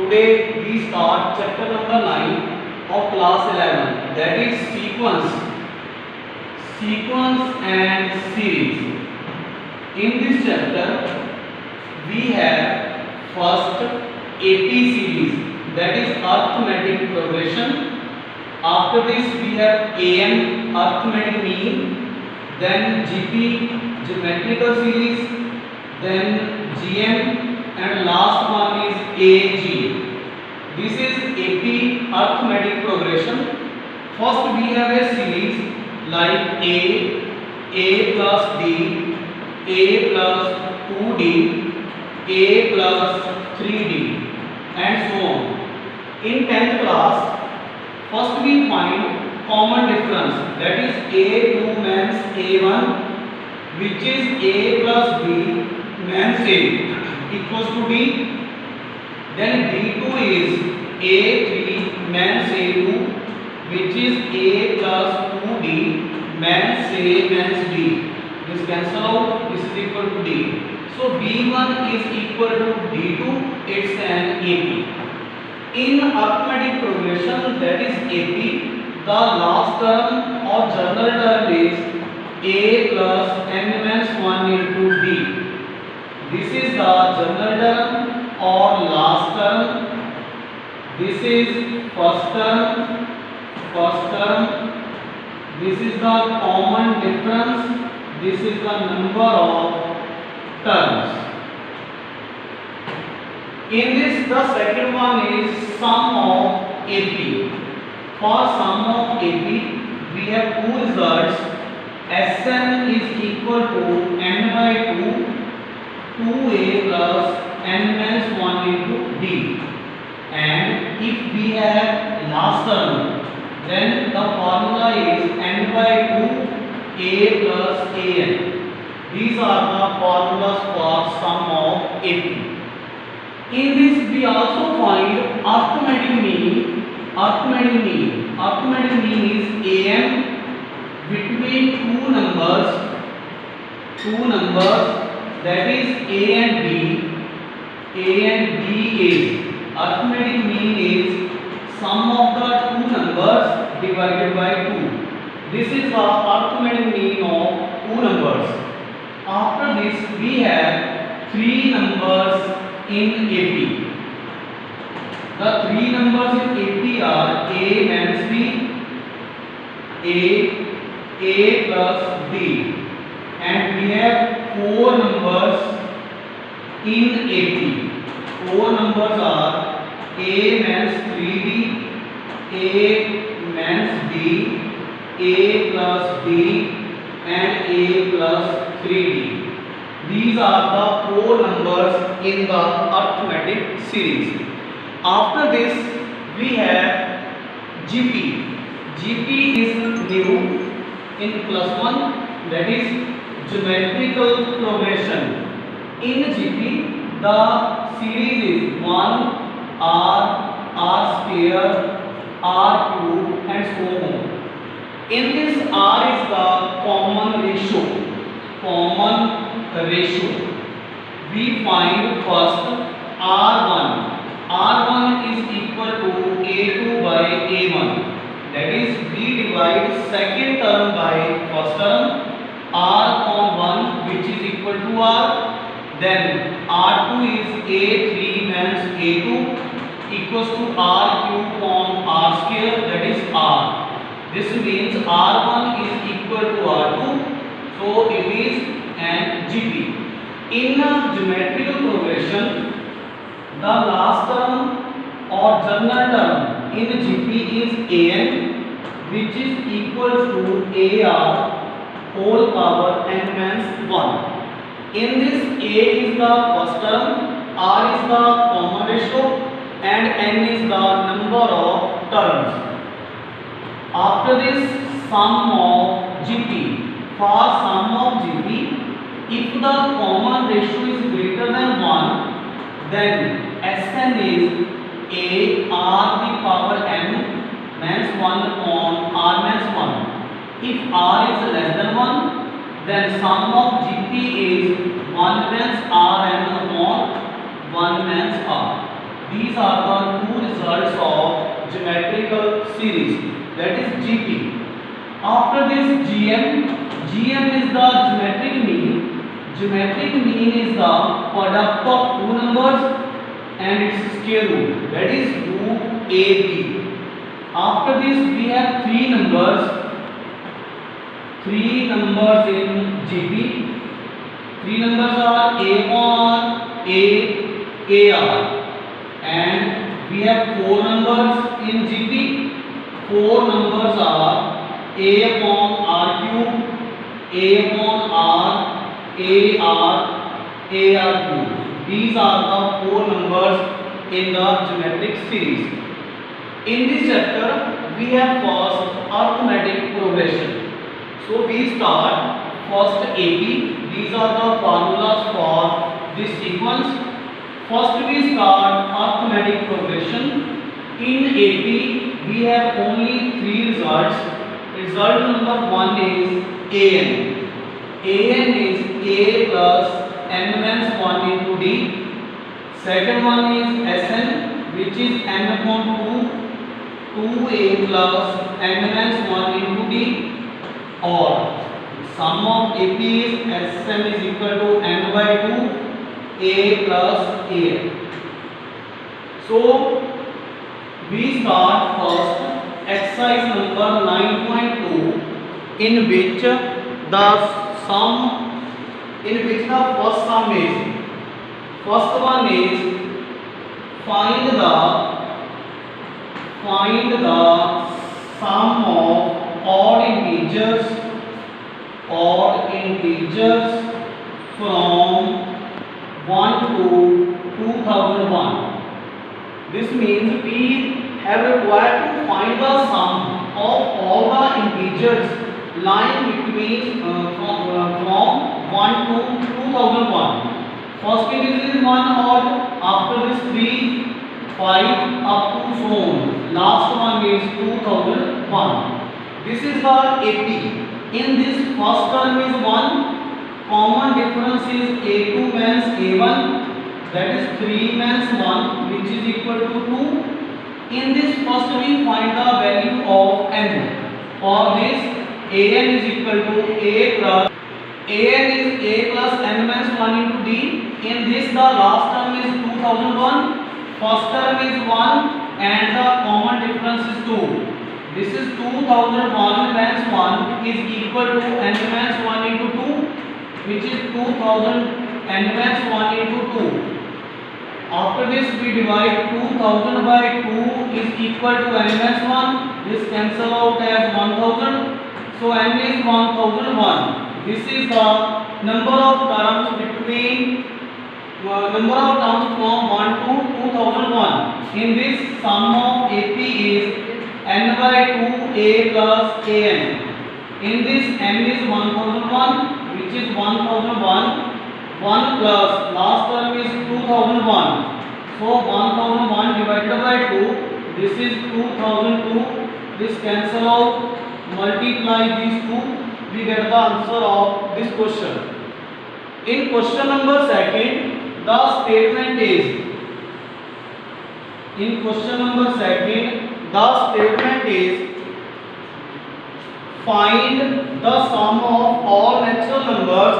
Today we start chapter number 9 of class 11, that is sequence and series. In this chapter we have first AP series, that is arithmetic progression. After this we have AM, arithmetic mean, then GP, geometrical series, then GM, and last one is AG. This is AP arithmetic progression. First we have a series like A plus D, A plus 2D, A plus 3D, and so on. In 10th class, first we find common difference, that is A2 means A1, which is A plus B means A equals to D. Then D2 is A3 means A2, which is A plus 2D means A means D. This cancel out, this is equal to D. So B1 is equal to D2, it's an AP. In arithmetic progression, that is AP, the last term or general term is A plus n minus 1 into D. This is the general term or last term. This is first term. This is the common difference. This is the number of terms. In this, the second one is sum of AP. For sum of AP, we have two results. Sn is equal to n by 2, 2a plus n minus 1 into d. And if we have last term, then the formula is n by 2 a plus an. These are the formulas for sum of AP. In this we also find arithmetic mean. Arithmetic mean is AM between two numbers, that is A and B. Is arithmetic mean is sum of the two numbers divided by 2. This is the arithmetic mean of two numbers. After this we have three numbers in AP. The three numbers in AP are A minus B, A plus D, and we have four numbers in AP. Four numbers are A minus 3D, A minus D, A plus D, and A plus 3D. These are the four numbers in the arithmetic series. After this we have GP. GP is new in plus 1, that is geometrical progression. In GP the series is 1, R square, R cube, and so on. In this R is the common ratio. We find first R1. R1 is equal to A2 by A1. That is, we divide second term by first term. R on 1, which is equal to R. Then R2 is A3 minus A2 equals to R cube on R square, that is R. This means R1 is equal to R2. So it is an GP. In geometrical progression, the last term or general term in GP is An, which is equal to AR whole power n minus 1. In this, A is the first term, R is the common ratio, and n is the number of terms. After this, sum of GP. For sum of GP, if the common ratio is greater than 1, then Sn is A R the power n minus 1 upon R minus 1. If R is less than 1, then sum of GP is 1 minus R n upon 1 minus R. These are the geometrical series, that is GP. After this GM is the geometric mean. Geometric mean is the product of two numbers and its square root, that is root AB. After this we have three numbers in GP. Three numbers are A1, AR, and we have four numbers in GP. Four numbers are A upon R cube, A upon R, AR cube. These are the four numbers in the geometric series. In this chapter, we have first arithmetic progression. So we start first AP. These are the formulas for this sequence. First we start arithmetic progression. In AP, we have only three results. Result number one is AN. AN is A plus n minus 1 into D. Second one is SN, which is n upon 2A plus n minus 1 into D, or sum of AP is SM is equal to n by 2 A plus AN. So we start first exercise number 9.2, in which the first sum is, first one is find the sum of odd integers from 1 to 2001. This means we have required to find the sum of all the integers lying between from 1 to 2001. First integer is 1 odd, after this 3, 5 up to so on. Last one is 2001. This is the AP. In this first term is 1. Common difference is A2 minus A1, that is 3 minus 1, which is equal to 2. In this first we find the value of n. For this AN is equal to A plus n minus 1 into D. In this the last term is 2001. First term is 1 and the common difference is 2. This is 2001 minus 1 is equal to n minus 1 into 2, which is 2000 n minus 1 into 2. After this we divide 2000 by 2 is equal to n minus 1. This cancel out as 1000. So n is 1001. This is the number of terms from 1 to 2001. In this sum of AP is n by 2 A plus AN. In this n is 1001, which is 1001. 1 plus last term is 2001. So 1001 divided by 2. This is 2002. This cancel out. Multiply these two. We get the answer of this question. In question number second, the statement is. In question number second, the statement is find the sum of all natural numbers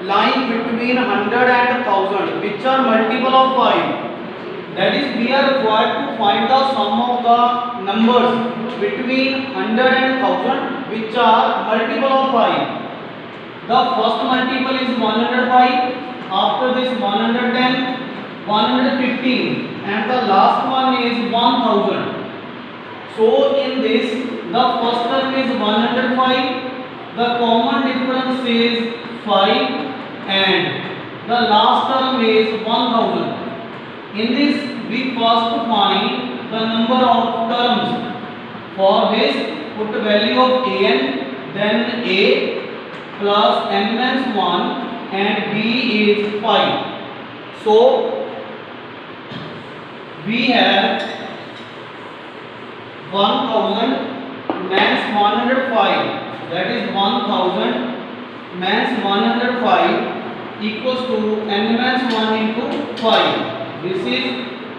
lying between 100 and 1000 which are multiple of 5. That is, we are required to find the sum of the numbers between 100 and 1000 which are multiple of 5. The first multiple is 105, after this 110, 115, and the last one is 1000. So in this, the first term is 105, the common difference is 5, and the last term is 1000. In this, we first find the number of terms. For this, put the value of an, then a plus n minus 1 and b is 5. So we have 1000 minus 105, that is 1000 minus 105 equals to n minus 1 into 5. This is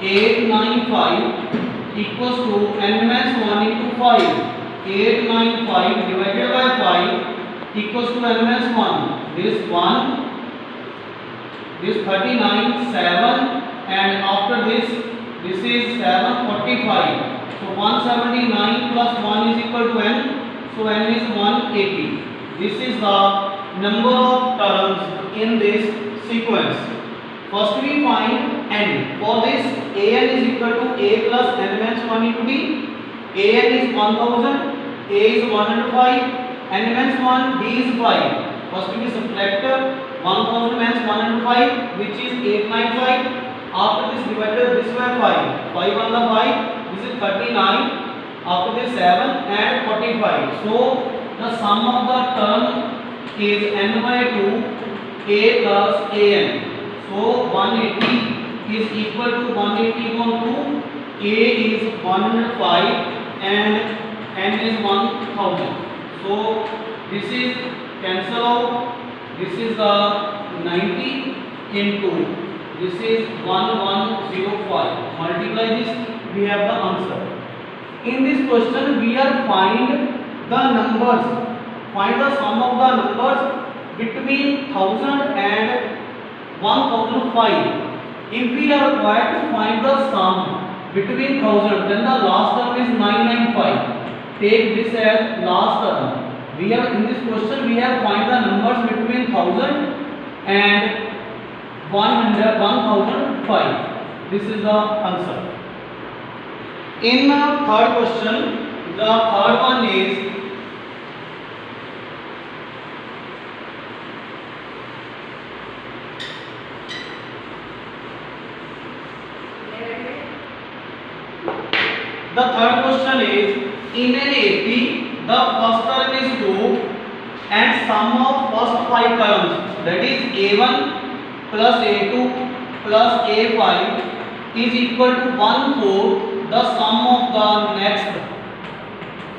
895. equals to n minus 1 into 5. 895 divided by 5 equals to n minus 1. This 1, this 39, 7, and after this is 745. So 179 plus 1 is equal to n. So n is 180. This is the number of terms in this sequence. First we find n. For this, an is equal to a plus n minus 1 into d. An is 1000, a is 105, n minus 1, d is 5. First we subtract 1000 minus 105, which is 895. After this divided this by 5. 5 on the 5, this is 39. After this 7 and 45. So the sum of the term is n by 2, a plus an. So 180 is equal to 180 upon 2. A is 105 and n is 1000. So this is cancel out. This is the 90 into this is 1105. Multiply this, we have the answer. In this question we are find the numbers. Find the sum of the numbers between 1000 and 1005. If we are required to find the sum between 1000, then the last term is 995. Take this as last term. We are in this question we have find the numbers between 1000 and 1005. This is the answer. In the third question, the third one is in an AP, the first term is 2 and sum of first 5 terms, that is A1 plus A2 plus A5 is equal to 1/4 the sum of the next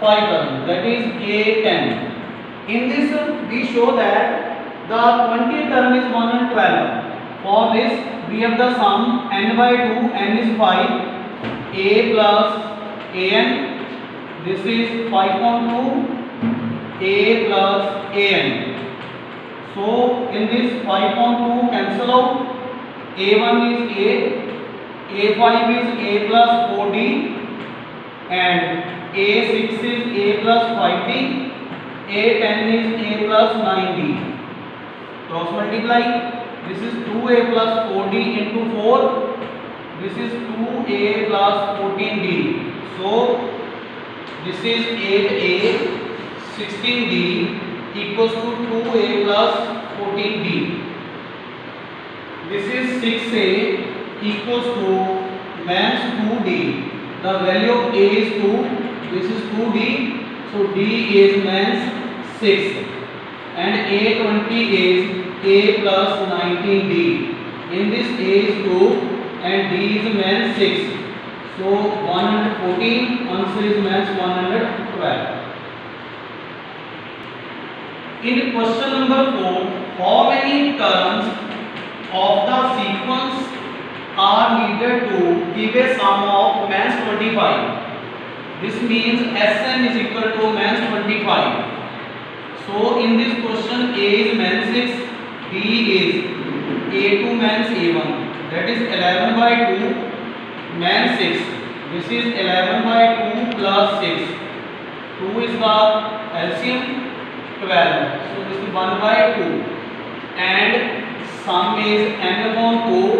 5 terms, that is A10. In this we show that the 20 term is 112. For this we have the sum n by 2, n is 5, A plus an. This is 5.2 a plus an. So in this 5.2 cancel out. A1 is a, A5 is a plus 4d, and A6 is a plus 5d, A10 is a plus 9d. Cross multiply. This is 2a plus 4d into 4. This is 2a plus 14d. So this is 8a 16d equals to 2a plus 14d. This is 6a equals to minus 2d. The value of a is 2. This is 2d. So d is minus 6. And a20 is a plus 19d. In this a is 2 and d is minus 6. So 114, answer is minus 112. In question number 4, how many terms of the sequence are needed to give a sum of minus 25? This means Sn is equal to minus 25. So in this question A is minus 6, B is A2 minus A1, that is 11 by 2 minus 6. This is 11 by 2 plus 6. 2 is the LCM, 12. So this is 1 by 2. And sum is n upon 2,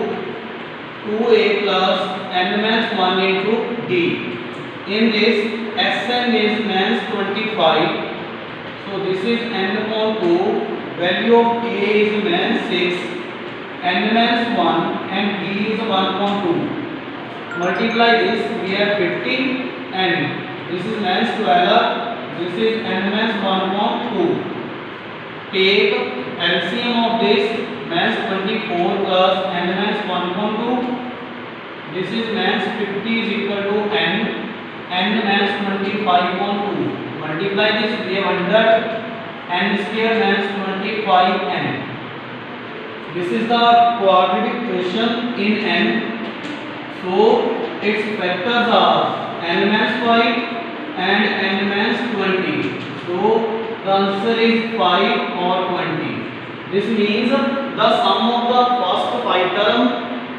2a plus n minus 1 into d. In this Sn is minus 25. So this is n upon 2. Value of a is minus 6, n minus 1, and d is 1.2. Multiply this, we have 15, and this is minus 12. This is n minus 1.2. Take LCM of this, minus 24 plus n minus 1.2. This is minus 50 is equal to n minus 25.2. Multiply this, we have under n square minus 25n. This is the quadratic equation in n. So its factors are n-5 and n-20. So the answer is 5 or 20. This means the sum of the first 5 term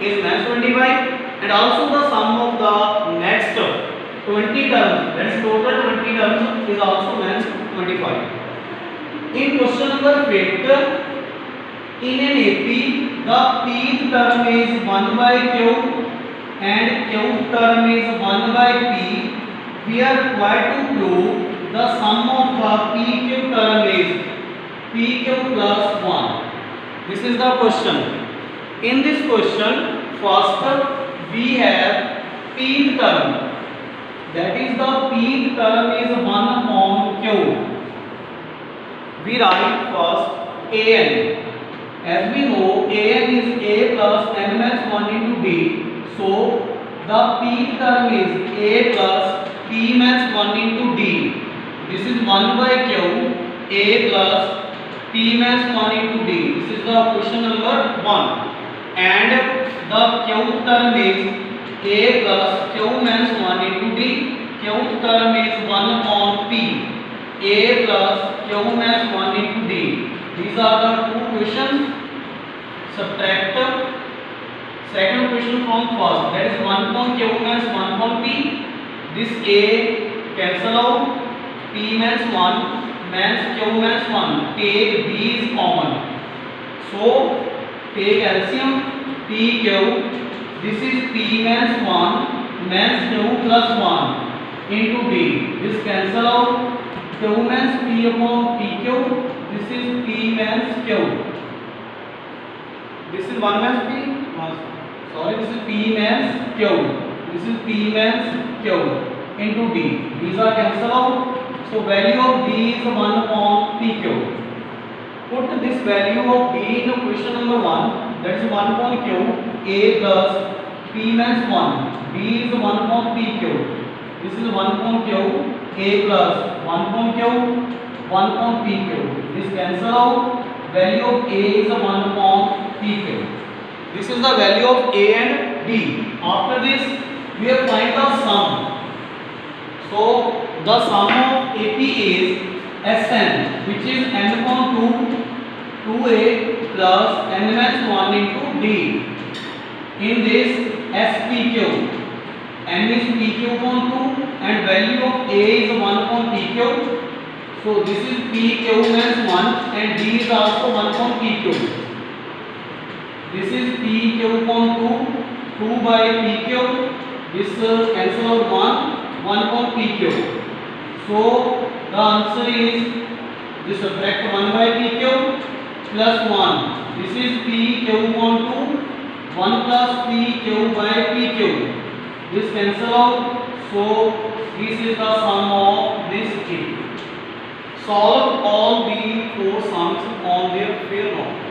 is -25 and also the sum of the next 20 terms, that is total 20 terms, is also -25. In question number 8, in an AP, the pth term is 1 by q and qth term is 1 by p. We are required to prove the sum of the pq term is pq plus 1. This is the question. In this question, first we have pth term, that is the pth term is 1 upon q. We write first an. As we know, an is a plus n-1 into d. So the pth term is a plus p-1 into d. This is 1 by q, a plus p-1 into d. This is the question number 1. And the qth term is a plus q-1 into d. Qth term is 1 upon p, a plus q-1 into d. These are the two questions. Subtract second question from first, that is 1 upon q-1 upon p. This a cancel out, p-1 means q-1, take b is common. So take LCM, pq, this is p-1 means q plus 1 into d. This cancel out, q means p upon pq, this is p means q. This is 1 means p, sorry, this is p means q, this is p means q into d. These are cancel out. So value of d is 1 upon pq. Put this value of d in question number 1, that is 1 upon q, a plus p means 1, d is 1 upon pq. This is 1 upon q, a plus 1 upon q, 1 upon pq. This cancel out. Value of a is 1 upon pq. This is the value of a and d. After this, we have find the sum. So the sum of AP is Sn, which is n upon 2a plus n-1 into d. In this SPQ, n is pq upon 2 and value of a is 1 upon pq. So this is pq means 1 and d is also 1 upon pq. This is pq upon 2 by pq. This cancel out 1 upon pq. So the answer is, this subtract 1 by pq plus 1. This is pq upon 2, 1 plus pq by pq. This cancel out. So this is the sum of this thing. Solve all the 4 sums on their pair.